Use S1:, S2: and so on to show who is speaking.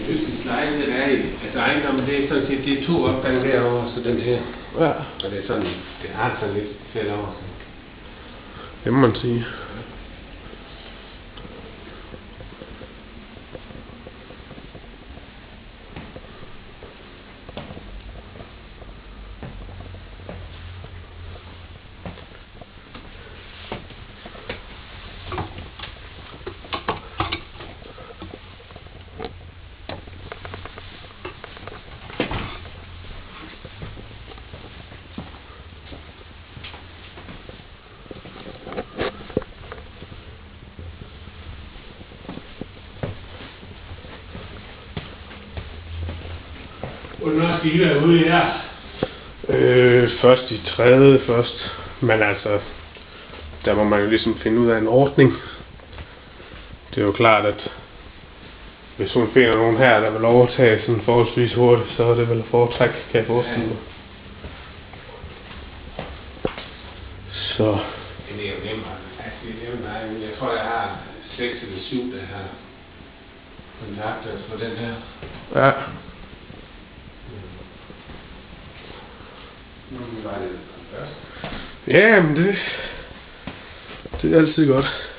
S1: østens lejlighed, der er i. Altså ejendommen, det er sådan set, det er 2 opgange derovre, så den her.
S2: Ja.
S1: Og det er sådan, det har sådan lidt fælde over sig.
S2: Det må man sige.
S1: Hvornår skal I være ude her?
S2: Først i 3. først. Men altså, der må man jo ligesom finde ud af en ordning. Det er jo klart, at hvis hun finder nogen her, der vil overtage sådan forholdsvis hurtigt, så er det vel at foretrække, kan jeg forestille mig. Så.
S1: Det er jo nemt. Jeg tror, jeg har 6 eller 7, der har kontakter på den her.
S2: Ja. Ja, men det er altid godt.